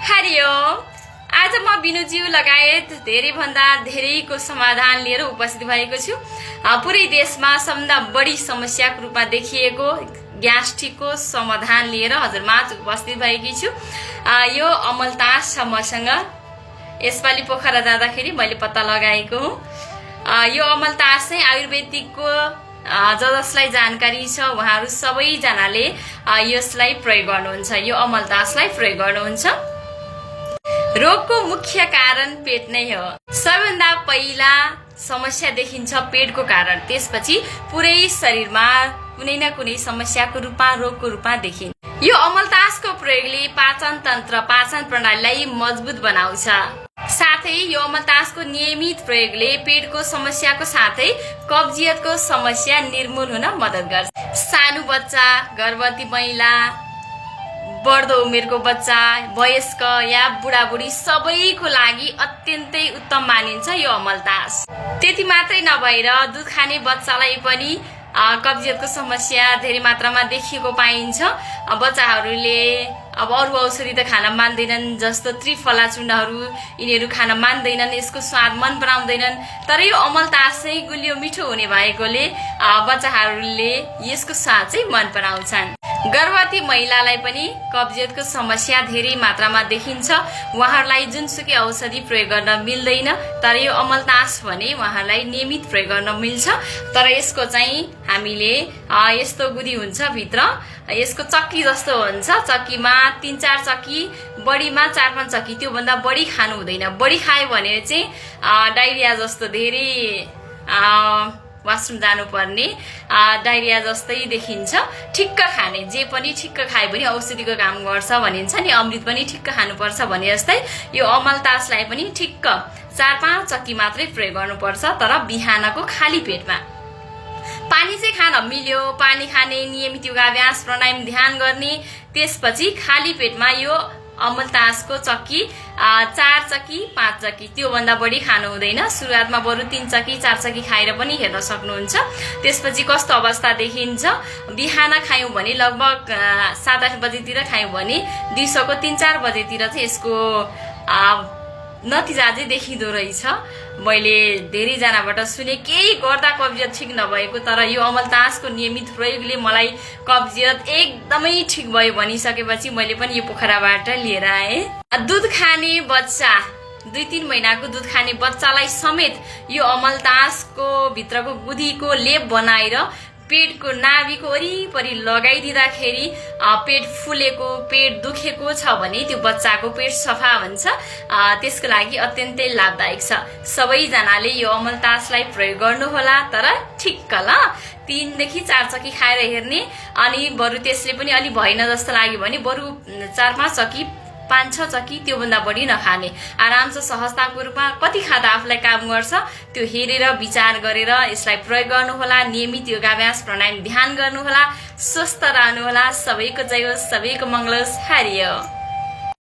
हरिओम। आज म बिनुज्यू लगायत धेरैभन्दा धेरैको समाधान लिएर उपस्थित भएको छु। पुरै देशमा सबभन्दा बढी समस्याको रूपमा देखिएको ग्यास्ट्रिकको समाधान लिएर हजुरमाझ उपस्थित भएकी छु। यो अमलतास छ मसँग। यसपालि पोखरा जाँदाखेरि मैले पत्ता लगाएको हुँ। यो अमलतास चाहिँ आयुर्वेदिकको जसलाई जानकारी छ उहाँहरू सबैजनाले यसलाई प्रयोग गर्नुहुन्छ। यो अमलतासलाई प्रयोग गर्नुहुन्छ। रोगको मुख्य कारण पेट नै हो। सबैभन्दा पहिला समस्या देखिन्छ पेटको कारण, त्यसपछि पुरै शरीरमा कुनै न कुनै समस्याको रूपमा रोगको रूपमा देखिन्छ। यो अमलतासको प्रयोगले पाचन तन्त्र पाचन प्रणालीलाई मजबुत बनाउँछ। साथै यो अमलतासको नियमित प्रयोगले पेटको समस्याको साथै कब्जियतको समस्या निर्मूल हुन मद्दत गर्छ। सानो बच्चा, गर्भवती महिला, बढ्दो उमेरको बच्चा, वयस्क या बुढाबुढी सबैको लागि अत्यन्तै उत्तम मानिन्छ यो अमलतास। त्यति मात्रै नभएर दुध खाने बच्चालाई पनि कब्जियतको समस्या धेरै मात्रामा देखिएको पाइन्छ। बच्चाहरूले अब अरू औषधि त खान मान्दैनन्, जस्तो त्रिफला चूर्णहरू यिनीहरू खान मान्दैनन्, यसको स्वाद मन पराउँदैनन्। तर यो अमलतास चाहिँ गुलियो मिठो हुने भएकोले बच्चाहरूले यसको स्वाद चाहिँ मन पराउँछन्। गर्भवती महिलालाई पनि कब्जियतको समस्या धेरै मात्रामा देखिन्छ। उहाँहरूलाई जुनसुकै औषधि प्रयोग गर्न मिल्दैन, तर यो अमलतास भने उहाँहरूलाई नियमित प्रयोग गर्न मिल्छ। तर यसको चाहिँ हामीले यस्तो गुदी हुन्छ भित्र, यसको चक्की जस्तो हुन्छ। चक्कीमा 3-4 चक्की, बढीमा 4-5 चक्की, त्योभन्दा बढी खानु हुँदैन। बढी खायो भने चाहिँ डाइरिया जस्तो धेरै वासरुम जानुपर्ने डाइरिया जस्तै देखिन्छ। ठिक्क खाने, जे पनि ठिक्क खायो भने औषधिको काम गर्छ भनिन्छ नि, अमृत पनि ठिक्क खानुपर्छ भने जस्तै यो अमलतासलाई पनि ठिक्क 4-5 चक्की मात्रै प्रयोग गर्नुपर्छ, तर बिहानको खाली पेटमा। पानी चाहिँ खान मिल्यो, पानी खाने, नियमित योगाभ्यास, प्राणायाम, ध्यान गर्ने, त्यसपछि खाली पेटमा यो अमलतासको चक्की 4 चक्की 5 चक्की, त्योभन्दा बढी खानु हुँदैन। सुरुवातमा बरु 3 चक्की 4 चक्की खाएर पनि हेर्न सक्नुहुन्छ। त्यसपछि कस्तो अवस्था देखिन्छ, बिहान खायौँ भने लगभग 7-8 बजेतिर खायौँ भने दिउँसोको 3-4 बजेतिर चाहिँ यसको नतिजा चाहिँ देखिँदो रहेछ। मैले धेरैजनाबाट सुने केही गर्दा कब्जियत ठिक नभएको, तर यो अमलतासको नियमित प्रयोगले मलाई कब्जियत एकदमै ठिक भयो भनिसकेपछि मैले पनि यो पोखराबाट लिएर आएँ। दुध खाने बच्चा, 2-3 महिनाको दुध खाने बच्चालाई समेत यो अमलतासको भित्रको गुदीको लेप बनाएर पेटको नाभिको वरिपरि लगाइदिँदाखेरि पेट फुलेको, पेट दुखेको छ भने त्यो बच्चाको पेट सफा हुन्छ। त्यसको लागि अत्यन्तै लाभदायक छ। सबैजनाले यो अमलतासलाई प्रयोग गर्नुहोला, तर ठिक्क ल 3देखि 4 चक्की खाएर हेर्ने। अनि बरु त्यसले पनि अलि भएन जस्तो लाग्यो भने बरु 4-5 चक्की 5-6 चक्की, त्योभन्दा बढी नखाने। आरामसे सहजताको रूपमा कति खाँदा आफूलाई काम गर्छ त्यो हेरेर विचार गरेर यसलाई प्रयोग गर्नुहोला। नियमित योगाभ्यास, प्राणायाम, ध्यान गर्नुहोला। स्वस्थ रहनुहोला। सबैको जय होस्, सबैको मङ्गल होस्। हरिओम।